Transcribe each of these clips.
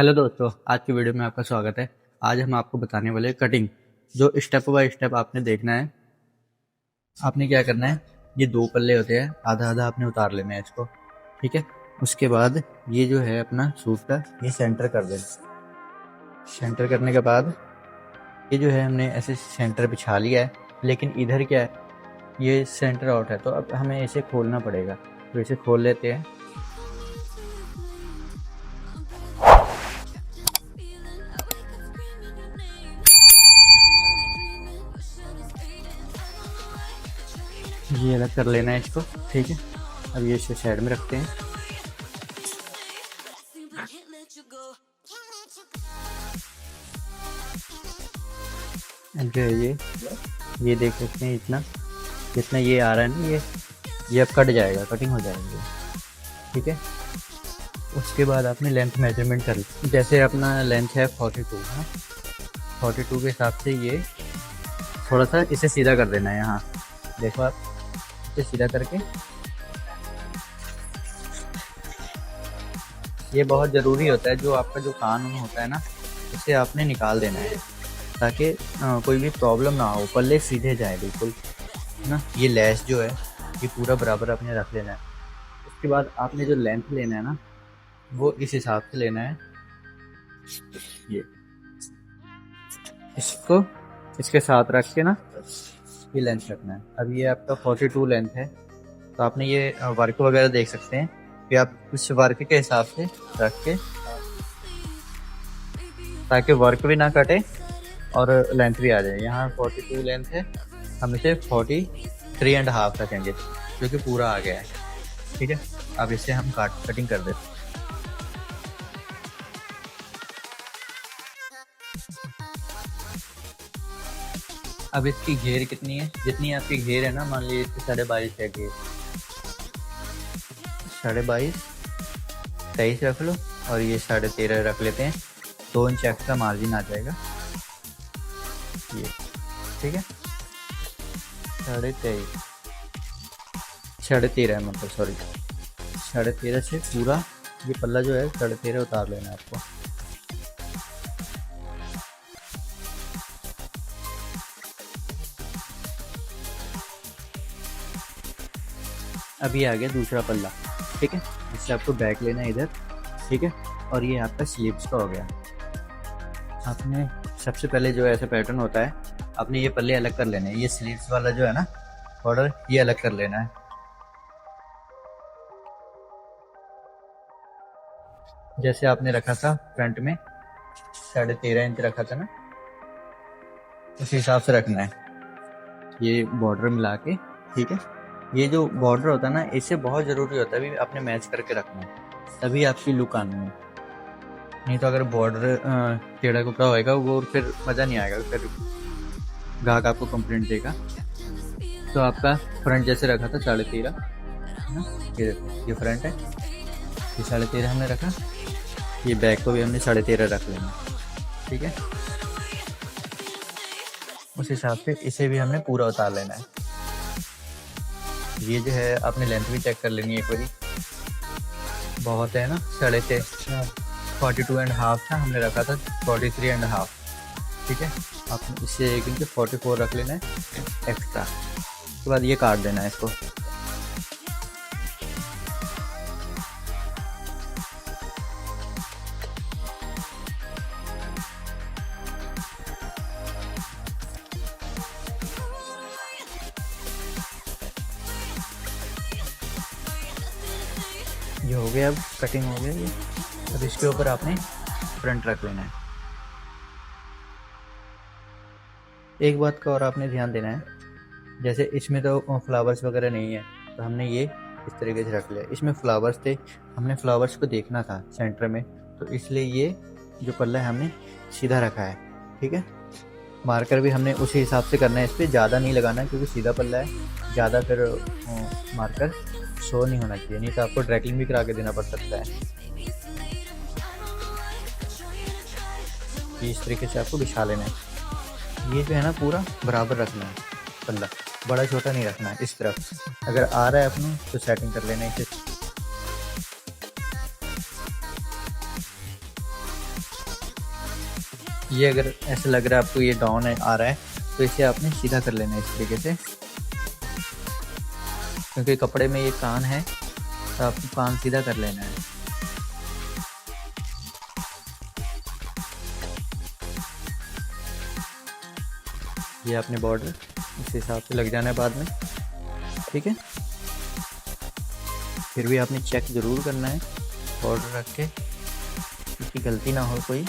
Hello दोस्तों, आज की वीडियो में आपका स्वागत है। आज हम आपको बताने वाले हैं कटिंग। जो स्टेप बाय स्टेप आपने देखना है। आपने क्या करना है, ये दो पल्ले होते हैं, आधा आधा आपने उतार लेना है इसको। ठीक है। उसके बाद ये जो है अपना सूट का ये सेंटर कर देना। सेंटर करने के बाद ये जो है हमने ऐसे सेंटर बिछा लिया है, लेकिन इधर क्या है, ये सेंटर आउट है, तो अब हमें इसे खोलना पड़ेगा। तो इसे खोल लेते हैं। ये अलग कर लेना है इसको। ठीक है। अब ये इसे साइड में रखते हैं। अब जो है ये देख सकते हैं, इतना जितना ये आ रहा है ना, ये अब कट जाएगा, कटिंग हो जाएगी। ठीक है। उसके बाद आपने लेंथ मेजरमेंट कर ली। जैसे अपना लेंथ है 42 है, 42 के हिसाब से ये थोड़ा सा इसे सीधा कर देना है। यहाँ देखो आप, इसे सीधा करके, ये बहुत ज़रूरी होता है, जो आपका जो कान होता है ना, इसे आपने निकाल देना है, ताकि कोई भी प्रॉब्लम ना हो, पल्ले सीधे जाए बिल्कुल ना। ये लेस जो है ये पूरा बराबर आपने रख लेना है। उसके बाद आपने जो लेंथ लेना है ना, वो इस हिसाब से लेना है। ये इसको इसके साथ रख के ना, ये लेंथ रखना है। अब ये आपका 42 लेंथ है, तो आपने ये वर्क वगैरह देख सकते हैं कि आप उस वर्क के हिसाब से रख के, ताकि वर्क भी ना कटे और लेंथ भी आ जाए। यहाँ 42 लेंथ है, हम इसे 43.5 रखेंगे, जो कि पूरा आ गया है। ठीक है। अब इसे हम कटिंग कर देते हैं। अब इसकी घेर कितनी है, जितनी आपकी घेर है ना, मान लीजिए इसकी 22.5 है घेर, 22.5 23 रख लो, और ये 13.5 रख लेते हैं। 2 इंच एक्स्ट्रा मार्जिन आ जाएगा ये। ठीक है। 23.5 13.5 है, मतलब सॉरी, 13.5 से पूरा ये पल्ला जो है 13.5 उतार लेना है आपको। अभी आ गया दूसरा पल्ला। ठीक है। इससे आपको बैक लेना है इधर। ठीक है। और ये आपका स्लीव्स का हो गया। आपने सबसे पहले जो ऐसा पैटर्न होता है, आपने ये पल्ले अलग कर लेने हैं। ये स्लीव्स वाला जो है ना बॉर्डर, ये अलग कर लेना है। जैसे आपने रखा था फ्रंट में 13.5 इंच रखा था ना, उस हिसाब से रखना है ये बॉर्डर मिला के। ठीक है। ये जो बॉर्डर होता है ना, इससे बहुत ज़रूरी होता है, अभी आपने मैच करके रखना है, तभी आपकी लुक आनी है। नहीं तो अगर बॉर्डर टेढ़ा कुपड़ा होएगा, वो फिर मज़ा नहीं आएगा, फिर ग्राहक आपको कंप्लेंट देगा। तो आपका फ्रंट जैसे रखा था 13.5 है ना, ये देखो, ये फ्रंट है, ये 13.5 हमने रखा। ये बैक को भी हमने 13.5 रख लेना। ठीक है। उस हिसाब से इसे भी हमने पूरा उतार लेना है। ये जो है आपने लेंथ भी चेक कर लेनी है एक बारी, बहुत है ना, 42.5 था, हमने रखा था 43.5। ठीक है। आपने इससे 1 इंच 44 रख लेना है एक्स्ट्रा। उसके बाद ये काट देना है इसको। ये हो गया, अब कटिंग हो गया ये। अब इसके ऊपर आपने फ्रंट रख लेना है। एक बात का और आपने ध्यान देना है, जैसे इसमें तो फ्लावर्स वगैरह नहीं है, तो हमने ये इस तरीके से रख लिया। इसमें फ्लावर्स थे, हमने फ्लावर्स को देखना था सेंटर में, तो इसलिए ये जो पल्ला है हमने सीधा रखा है। ठीक है। मार्कर भी हमने उसी हिसाब से करना है, इस पर ज़्यादा नहीं लगाना है, क्योंकि सीधा पल्ला है, ज़्यादा फिर मार्कर शो नहीं होना चाहिए, नहीं तो आपको ड्रैगलिंग भी करा के देना पड़ सकता है। ये इस तरीके से आपको बिछा लेना है। ये जो है ना पूरा बराबर रखना है पल्ला, बड़ा छोटा नहीं रखना है। इस तरफ अगर आ रहा है अपने, तो सेटिंग कर लेना है इसे। ये अगर ऐसा लग रहा है आपको ये डाउन आ रहा है तो इसे आपने सीधा कर लेना है इस तरीके से, क्योंकि कपड़े में ये कान है तो आपको कान सीधा कर लेना है। ये अपने बॉर्डर इस हिसाब से लग जाना है बाद में, ठीक है। फिर भी आपने चेक ज़रूर करना है बॉर्डर रख के, इसकी गलती ना हो कोई।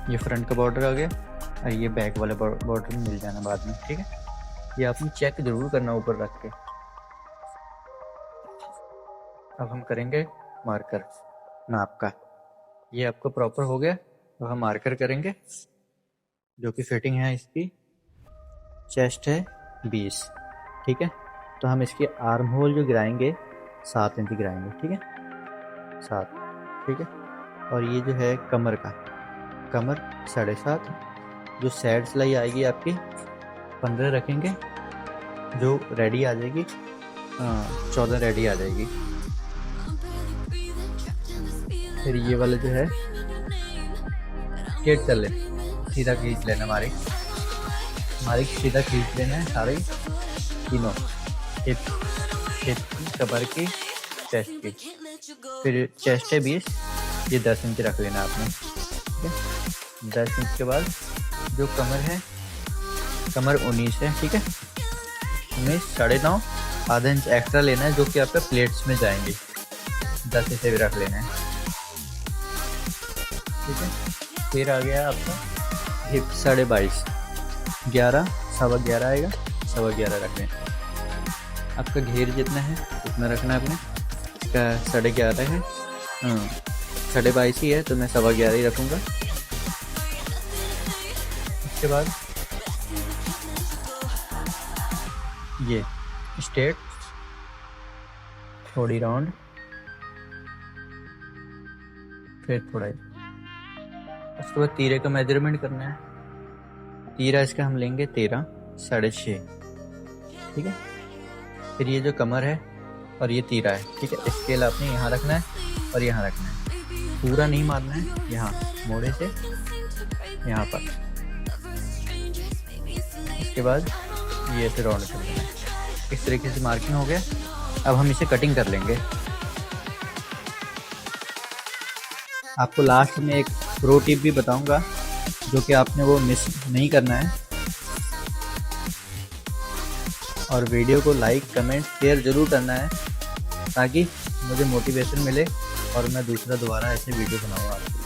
ये फ्रंट का बॉर्डर आ गया और ये बैक वाला बॉर्डर मिल जाना बाद में, ठीक है। ये आपने चेक ज़रूर करना ऊपर रख के। अब हम करेंगे मार्कर नाप का। ये आपका प्रॉपर हो गया तो हम मार्कर करेंगे, जो कि फिटिंग है इसकी। चेस्ट है 20, ठीक है। तो हम इसकी आर्म होल जो गिराएंगे 7 इंच गिराएंगे, ठीक है, 7, ठीक है। और ये जो है कमर का, कमर 7.5, जो साइड सिलाई आएगी आपकी 15 रखेंगे, जो रेडी आ जाएगी 14 रेडी आ जाएगी। फिर ये वाला जो है केट चले सीधा खींच लेना, मारिक सीधा खींच लेना है सारे तीनों, हिप कमर की, चेस्ट की। फिर चेस्ट है 20, ये 10 इंच रख लेना आपने, ठीक है। 10 इंच के बाद जो कमर है, कमर 19 है, ठीक है। 19, 9.5, आधा इंच एक्स्ट्रा लेना है, जो कि आपका प्लेट्स में जाएंगे। 10 इसे भी रख लेना है, ठीक है। फिर आ गया आपका हिप 22.5, 11, 11.25 आएगा, 11.25 रख लें। आपका घेर जितना है उतना रखना है आपने। इसका 11.5 है, 22.5 ही है तो मैं 11.25 ही रखूँगा। उसके बाद ये स्ट्रेट, थोड़ी राउंड, फिर थोड़ा। उसके बाद तीरे का मेजरमेंट करना है। तीरा इसका हम लेंगे 13, 6.5, ठीक है। फिर ये जो कमर है और ये तीरा है, ठीक है। स्केल आपने यहाँ रखना है और यहाँ रखना है, पूरा नहीं मारना है, यहाँ मोड़े से यहाँ पर। इसके बाद ये ऐसे राउंड कर देना है। इस तरीके से मार्किंग हो गया। अब हम इसे कटिंग कर लेंगे। आपको लास्ट में एक प्रो टिप भी बताऊंगा, जो कि आपने वो मिस नहीं करना है। और वीडियो को लाइक, कमेंट, शेयर ज़रूर करना है, ताकि मुझे मोटिवेशन मिले और मैं दोबारा ऐसे वीडियो बनाऊंगा आपके लिए।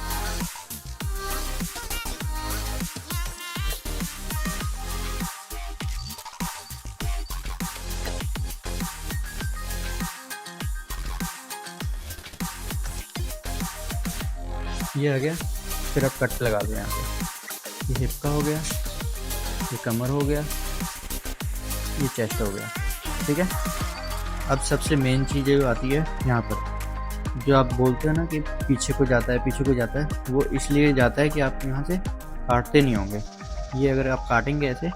ये आ गया। फिर अब कट लगा दो यहाँ पे। ये हिप का हो गया, ये कमर हो गया, ये चेस्ट हो गया, ठीक है। अब सबसे मेन चीज़ जो आती है यहाँ पर, जो आप बोलते हो ना कि पीछे को जाता है, पीछे को जाता है, वो इसलिए जाता है कि आप यहाँ से काटते नहीं होंगे। ये अगर आप काटेंगे ऐसे,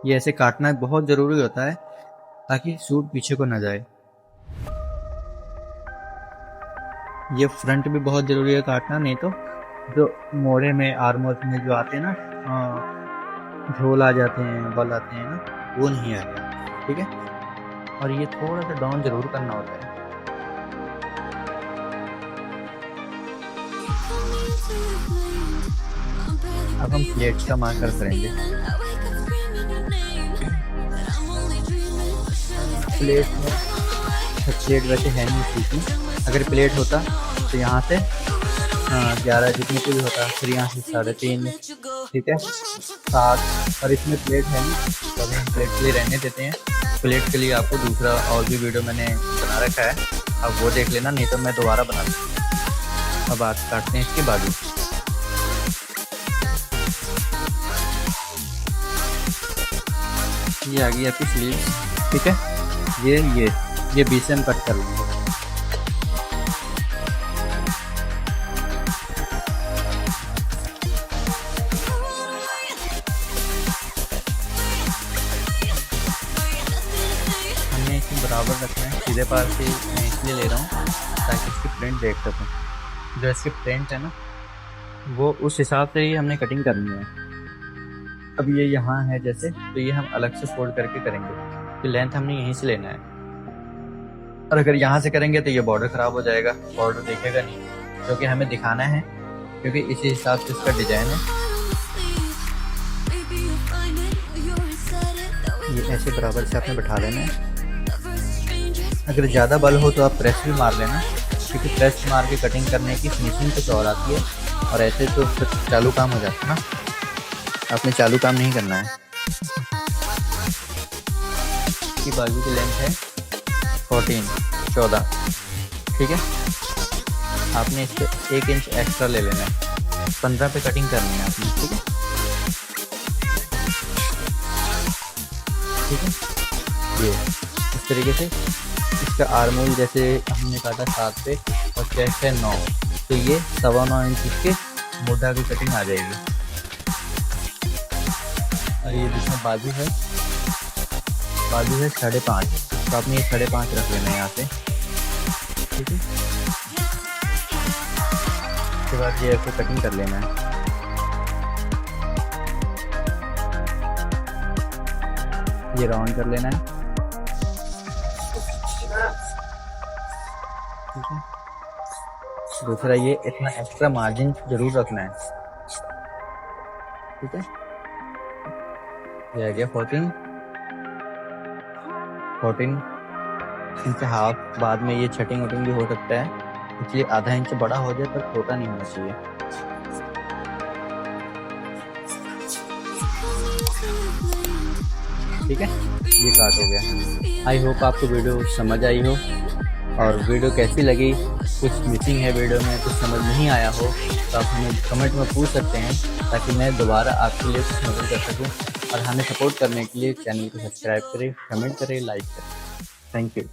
ये ऐसे काटना बहुत ज़रूरी होता है, ताकि सूट पीछे को ना जाए। ये फ्रंट भी बहुत ज़रूरी है काटना, नहीं तो जो मोड़े में, आर्मोर में जो आते हैं ना, झोल आ जाते हैं, बल आते हैं ना, वो नहीं आएगा, ठीक है। और ये थोड़ा सा डाउन ज़रूर करना होता है। अब हम प्लेट्स का मार्कर करेंगे। प्लेट वैसे है नहीं ठीक में। अगर प्लेट होता तो यहाँ से 11 जितने को भी होता, फिर यहाँ से 3.5, ठीक है, 7। और इसमें प्लेट है नहीं, तो अभी हम प्लेट के लिए रहने देते हैं। प्लेट के लिए आपको दूसरा और भी वीडियो मैंने बना रखा है, अब वो देख लेना, नहीं तो मैं दोबारा बना दूँगा। अब आप काटते हैं इसके बाजू। ये आ गई आपकी स्लीव्स, ठीक है। ये 20 में कट कर लेंगे। बराबर रखना है। सीधे पार से मैं इसलिए ले रहा हूँ ताकि इसकी प्रिंट देख सकूँ। जो इसकी प्रिंट है ना, वो उस हिसाब से ही हमने कटिंग करनी है। अब ये यहाँ है जैसे, तो ये हम अलग से फोल्ड करके करेंगे, तो लेंथ हमने यहीं से लेना है। और अगर यहाँ से करेंगे तो ये बॉर्डर ख़राब हो जाएगा, बॉर्डर दिखेगा नहीं, क्योंकि हमें दिखाना है, क्योंकि इसी हिसाब से इसका डिज़ाइन है। ये ऐसे बराबर से आपने बैठा लेना है। अगर ज़्यादा बल हो तो आप प्रेस भी मार लेना, क्योंकि प्रेस मार के कटिंग करने की फिनिशिंग कुछ और आती है, और ऐसे तो फिर चालू काम हो जाता है ना। आपने चालू काम नहीं करना है। इसकी बाजू की लेंथ है 14 ठीक है। आपने इस पर 1 इंच एक्स्ट्रा ले लेना है, 15 पे कटिंग करनी है आपने, ठीक है। ठीक है, ये इस तरीके से इसका आर्मोल जैसे हमने काटा 7 पे और चेस्ट है 9, तो ये 9.25 इंच इसके मोटा की कटिंग आ जाएगी। और ये जिसमें बाजू है 5.5, तो आपने ये 5.5 रख लेना है यहाँ से, ठीक है। उसके बाद ये ऐसे कटिंग कर लेना है। ये राउंड कर लेना है, ठीक है। दूसरा, ये इतना एक्स्ट्रा मार्जिन जरूर रखना है, ठीक है। ये आ गया 14 इंच हाफ। बाद में ये छटिंग वटिंग भी हो सकता है, इसलिए आधा इंच बड़ा हो जाए पर छोटा नहीं होना चाहिए। ठीक है, ये काट हो गया। आई होप आपको वीडियो समझ आई हो, और वीडियो कैसी लगी, कुछ मिसिंग है वीडियो में, कुछ समझ नहीं आया हो तो आप हमें कमेंट में पूछ सकते हैं, ताकि मैं दोबारा आपके लिए कुछ मदद कर सकूं। और हमें सपोर्ट करने के लिए चैनल को सब्सक्राइब करें, कमेंट करें, लाइक करें। Thank you.